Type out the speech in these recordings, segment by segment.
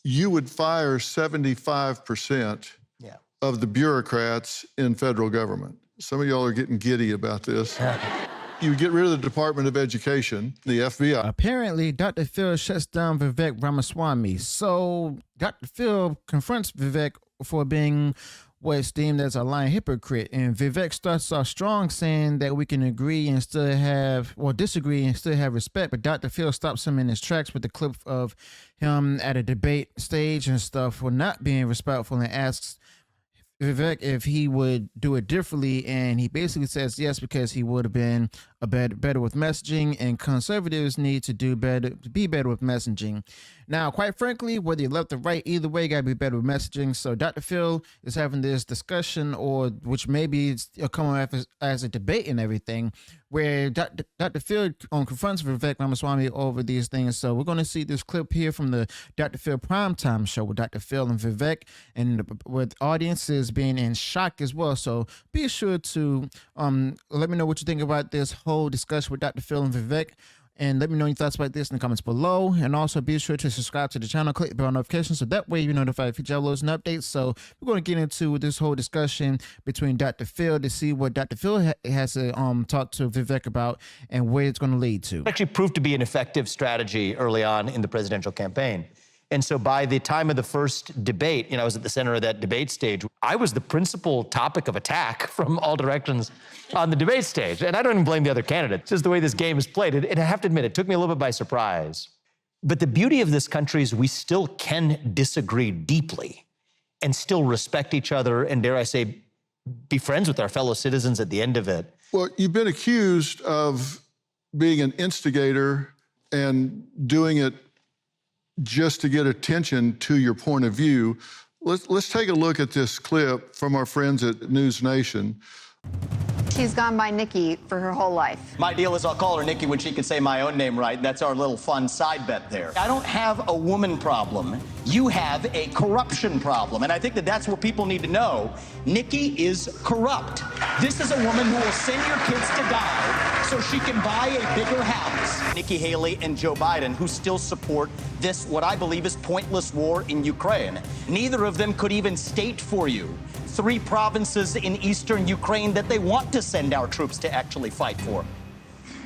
you would fire 75% of the bureaucrats in federal government. Some of y'all are getting giddy about this. You get rid of the Department of Education, the FBI. Apparently, Dr. Phil shuts down Vivek Ramaswamy. So Dr. Phil confronts Vivek for being what's deemed as a lying hypocrite. And Vivek starts off strong, saying that we can agree and still have, or disagree and still have respect. But Dr. Phil stops him in his tracks with the clip of him at a debate stage and stuff for not being respectful, and asks Vivek if he would do it differently, and he basically says yes, because he would have been better with messaging, and conservatives need to do better, to be better with messaging. Now, quite frankly, whether you're left or right, either way, you gotta be better with messaging. So Dr. Phil is having this discussion, or which maybe it's coming up as a debate and everything, where Dr. Phil confronts Vivek Ramaswamy over these things. So we're going to see this clip here from the Dr. Phil Primetime Show with Dr. Phil and Vivek, and with audiences being in shock as well. So be sure to let me know what you think about this whole discussion with Dr. Phil and Vivek, and let me know your thoughts about this in the comments below. And also be sure to subscribe to the channel, click the bell notification, so that way you're notified if future uploads and updates. So we're going to get into this whole discussion between Dr. Phil to see what Dr. Phil has to talk to Vivek about and where it's going to lead to. It actually proved to be an effective strategy early on in the presidential campaign. And so by the time of the first debate, I was at the center of that debate stage. I was the principal topic of attack from all directions on the debate stage. And I don't even blame the other candidates, just the way this game is played. And I have to admit, it took me a little bit by surprise. But the beauty of this country is we still can disagree deeply and still respect each other and, dare I say, be friends with our fellow citizens at the end of it. Well, you've been accused of being an instigator and doing it just to get attention to your point of view. Let's take a look at this clip from our friends at News Nation. She's gone by Nikki for her whole life. My deal is I'll call her Nikki when she can say my own name right. That's our little fun side bet there. I don't have a woman problem. You have a corruption problem. And I think that that's what people need to know. Nikki is corrupt. This is a woman who will send your kids to die so she can buy a bigger house. Nikki Haley and Joe Biden, who still support this, what I believe is pointless war in Ukraine. Neither of them could even state for you 3 provinces in eastern Ukraine that they want to send our troops to actually fight for.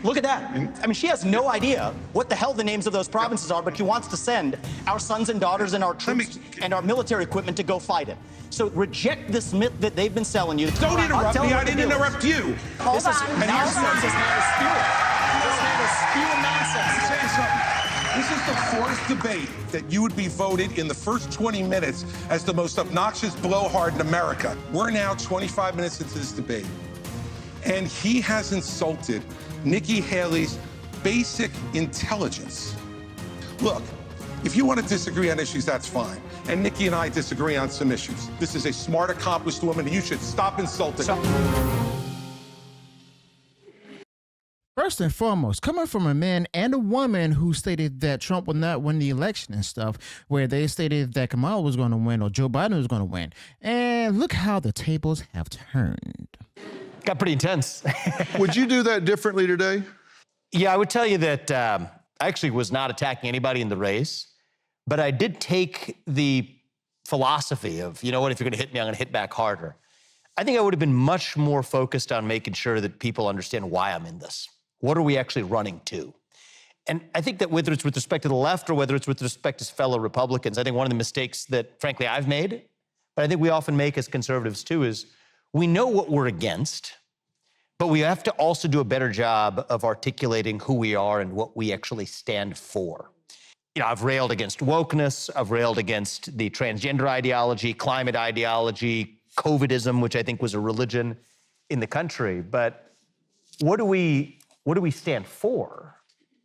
Look at that. I mean, she has no idea what the hell the names of those provinces are, but she wants to send our sons and daughters and our troops and our military equipment to go fight it. So reject this myth that they've been selling you. Don't interrupt me. I didn't interrupt you. Hold on. Nonsense is not a spew. This man is spewing nonsense. Say something. This is the 4th debate that you would be voted in the first 20 minutes as the most obnoxious blowhard in America. We're now 25 minutes into this debate, and he has insulted Nikki Haley's basic intelligence. Look, if you want to disagree on issues, that's fine. And Nikki and I disagree on some issues. This is a smart, accomplished woman, and you should stop insulting her. First and foremost, coming from a man and a woman who stated that Trump would not win the election and stuff, where they stated that Kamala was going to win or Joe Biden was going to win. And look how the tables have turned. Got pretty intense. Would you do that differently today? Yeah, I would tell you that I actually was not attacking anybody in the race, but I did take the philosophy of, you know what, if you're going to hit me, I'm going to hit back harder. I think I would have been much more focused on making sure that people understand why I'm in this. What are we actually running to? And I think that whether it's with respect to the left or whether it's with respect to fellow Republicans, I think one of the mistakes that, frankly, I've made, but I think we often make as conservatives too, is we know what we're against, but we have to also do a better job of articulating who we are and what we actually stand for. I've railed against wokeness, I've railed against the transgender ideology, climate ideology, COVIDism, which I think was a religion in the country, but what do we stand for?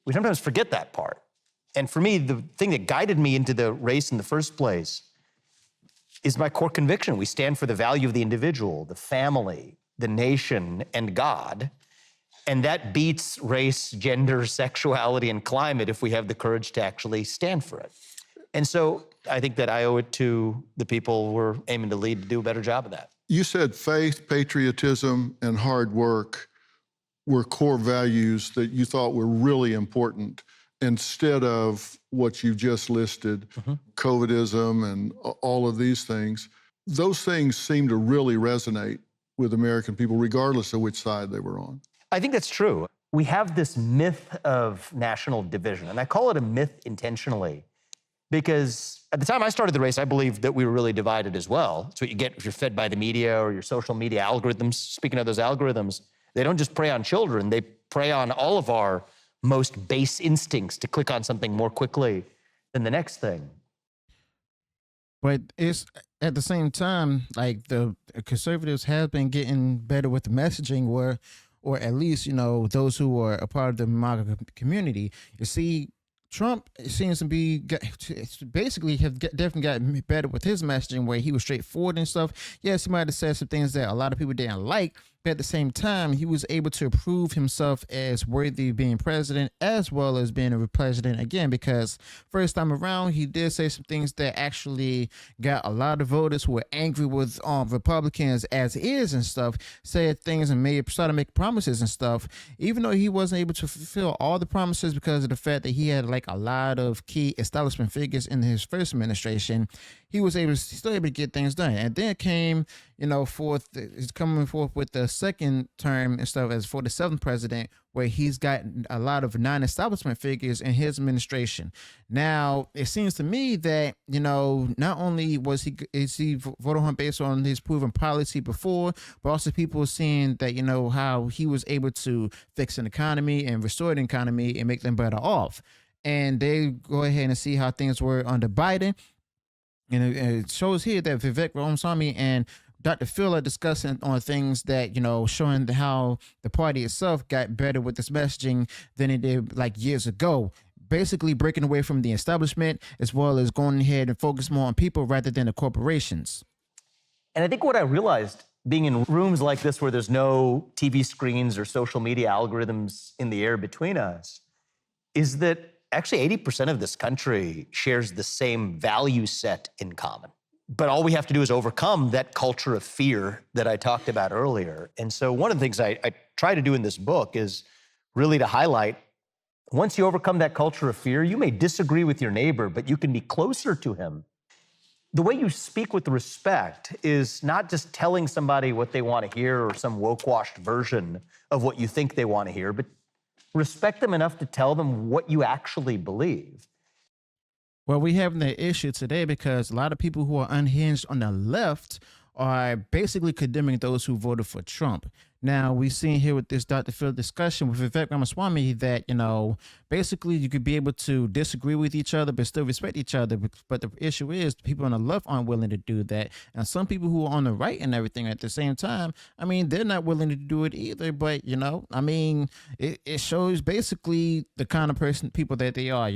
We sometimes forget that part. And for me, the thing that guided me into the race in the first place is my core conviction. We stand for the value of the individual, the family, the nation, and God. And that beats race, gender, sexuality, and climate if we have the courage to actually stand for it. And so I think that I owe it to the people we're aiming to lead to do a better job of that. You said faith, patriotism, and hard work were core values that you thought were really important. instead of what you just listed, COVIDism and all of these things. Those things seem to really resonate with American people, regardless of which side they were on. I think that's true. We have this myth of national division, and I call it a myth intentionally because at the time I started the race, I believed that we were really divided as well. It's what you get if you're fed by the media or your social media algorithms. Speaking of those algorithms, they don't just prey on children, they prey on all of our most base instincts to click on something more quickly than the next thing. But it's at the same time, like the conservatives have been getting better with the messaging or at least, those who are a part of the MAGA community. You see, Trump seems to be basically definitely got better with his messaging where he was straightforward and stuff. Yes, he might have said some things that a lot of people didn't like, but at the same time, he was able to prove himself as worthy of being president as well as being a president again, because first time around, he did say some things that actually got a lot of voters who were angry with Republicans as is and stuff, said things and started making promises and stuff, even though he wasn't able to fulfill all the promises because of the fact that he had like a lot of key establishment figures in his first administration. He was still able to get things done. And then came, he's coming forth with the second term and stuff as for the seventh president, where he's got a lot of non-establishment figures in his administration. Now, it seems to me that, not only is he voted on based on his proven policy before, but also people seeing that, how he was able to fix an economy and restore the economy and make them better off. And they go ahead and see how things were under Biden. And it shows here that Vivek Ramaswamy and Dr. Phil are discussing on things that, showing how the party itself got better with this messaging than it did like years ago. Basically breaking away from the establishment as well as going ahead and focus more on people rather than the corporations. And I think what I realized being in rooms like this where there's no TV screens or social media algorithms in the air between us is that actually 80% of this country shares the same value set in common. But all we have to do is overcome that culture of fear that I talked about earlier. And so one of the things I try to do in this book is really to highlight, once you overcome that culture of fear, you may disagree with your neighbor, but you can be closer to him. The way you speak with respect is not just telling somebody what they want to hear or some woke-washed version of what you think they want to hear, but respect them enough to tell them what you actually believe. Well, we have the issue today because a lot of people who are unhinged on the left are basically condemning those who voted for Trump. Now, we've seen here with this Dr. Phil discussion with Vivek Ramaswamy that, basically you could be able to disagree with each other but still respect each other. But the issue is people on the left aren't willing to do that. And some people who are on the right and everything at the same time, they're not willing to do it either. But, it shows basically the kind of people that they are,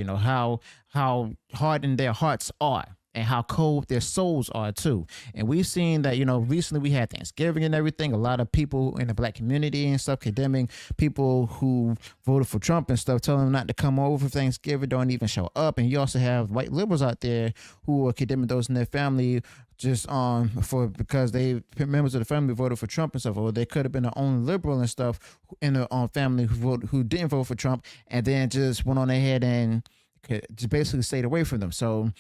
how hardened their hearts are. And how cold their souls are too. And we've seen that, recently we had Thanksgiving and everything. A lot of people in the black community and stuff condemning people who voted for Trump and stuff, telling them not to come over for Thanksgiving, don't even show up. And you also have white liberals out there who are condemning those in their family just because members of the family voted for Trump and stuff, or they could have been their own liberal and stuff in their own family who didn't vote for Trump and then just went on ahead and just basically stayed away from them. So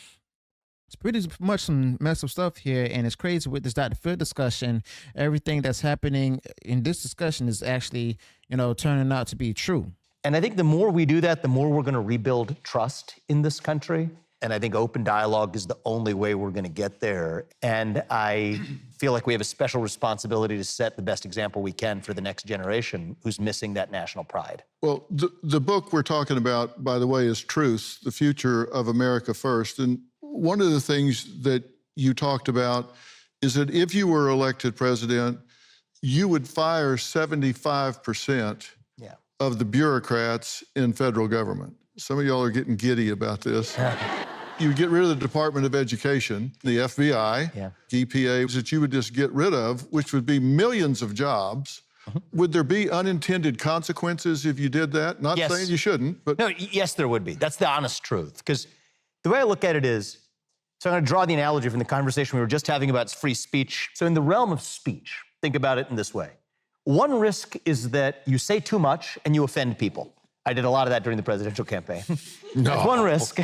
it's pretty much some messed up stuff here, and it's crazy with this Dr. Phil discussion. Everything that's happening in this discussion is actually, turning out to be true. And I think the more we do that, the more we're going to rebuild trust in this country. And I think open dialogue is the only way we're going to get there. And I feel like we have a special responsibility to set the best example we can for the next generation who's missing that national pride. Well, the book we're talking about, by the way, is Truth, The Future of America First. And one of the things that you talked about is that if you were elected president, you would fire 75% of the bureaucrats in federal government. Some of y'all are getting giddy about this. You would get rid of the Department of Education, the FBI, EPA, that you would just get rid of, which would be millions of jobs. Would there be unintended consequences if you did that? Not saying you shouldn't, but... No, yes, there would be. That's the honest truth. Because the way I look at it is, so I'm going to draw the analogy from the conversation we were just having about free speech. So in the realm of speech, think about it in this way. One risk is that you say too much and you offend people. I did a lot of that during the presidential campaign. That's one risk.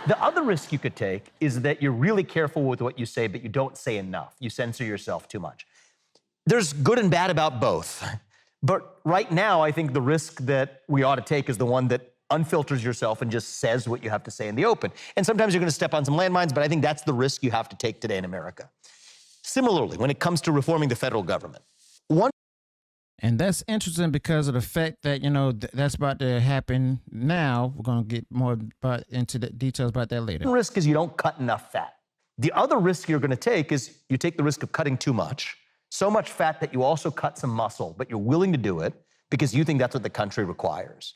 The other risk you could take is that you're really careful with what you say, but you don't say enough. You censor yourself too much. There's good and bad about both. But right now, I think the risk that we ought to take is the one that unfilters yourself and just says what you have to say in the open. And sometimes you're going to step on some landmines, but I think that's the risk you have to take today in America. Similarly, when it comes to reforming the federal government, And that's interesting because of the fact that, you know, that's about to happen now. We're going to get more into the details about that later. one risk is you don't cut enough fat. The other risk you're going to take is you take the risk of cutting too much, so much fat that you also cut some muscle, but you're willing to do it because you think that's what the country requires.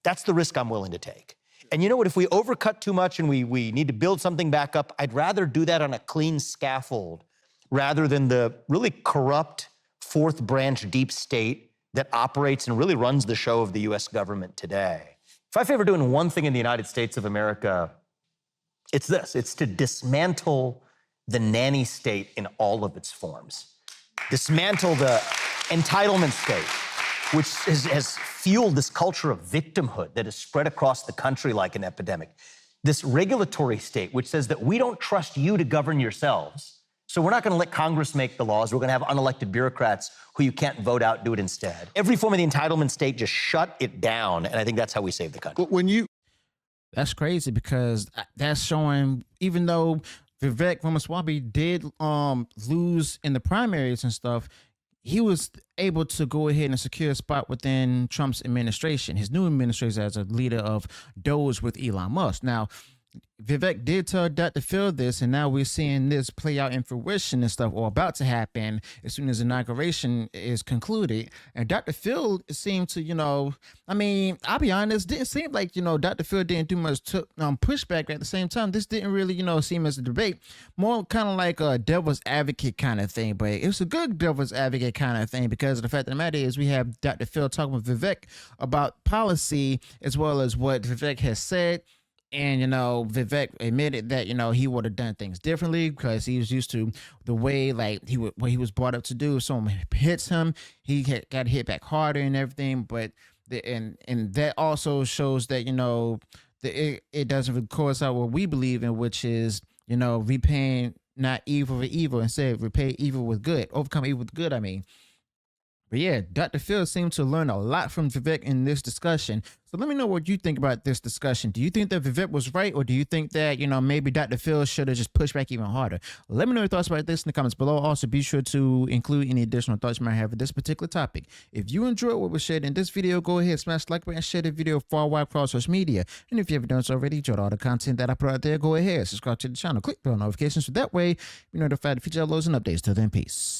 That's the risk I'm willing to take. And you know what? If we overcut too much and we need to build something back up, I'd rather do that on a clean scaffold rather than the really corrupt fourth branch deep state that operates and really runs the show of the US government today. If I favor doing one thing in the United States of America, it's this. It's to dismantle the nanny state in all of its forms. Dismantle the entitlement state, which has fueled this culture of victimhood that has spread across the country like an epidemic. This regulatory state, which says that we don't trust you to govern yourselves, so we're not going to let Congress make the laws. We're going to have unelected bureaucrats who you can't vote out do it instead. Every form of the entitlement state, just shut it down, and I think that's how we save the country. But when you That's crazy because that's showing, even though Vivek Ramaswamy did lose in the primaries and stuff, he was able to go ahead and secure a spot within Trump's administration, his new administration as a leader of Doge with Elon Musk. Now, Vivek did tell Dr. Phil this, and now we're seeing this play out in fruition and stuff, or about to happen as soon as inauguration is concluded. And Dr. Phil seemed to, you know, I mean, I'll be honest, didn't seem like, you know, Dr. Phil didn't do much pushback. At the same time, this didn't really, you know, seem as a debate, more kind of like a devil's advocate kind of thing. But it was a good devil's advocate kind of thing because the fact of the matter is we have Dr. Phil talking with Vivek about policy as well as what Vivek has said. And, you know, Vivek admitted that, you know, he would have done things differently because he was used to the way, like, what he was brought up to do. If someone hits him, he got hit back harder and everything. But, and that also shows that, you know, it doesn't coincide what we believe in, which is, you know, repaying not evil for evil, instead repay evil with good, overcome evil with good, I mean. But yeah, Dr. Phil seemed to learn a lot from Vivek in this discussion. So let me know what you think about this discussion. Do you think that Vivek was right, or do you think that, you know, maybe Dr. Phil should have just pushed back even harder? Let me know your thoughts about this in the comments below. Also, be sure to include any additional thoughts you might have with this particular topic. If you enjoyed what was shared in this video, go ahead, smash the like button, and share the video far wide across social media. And if you haven't done so already, enjoyed all the content that I put out there, go ahead, subscribe to the channel, click bell notifications, so that way you're notified of future uploads and updates. Till then, peace.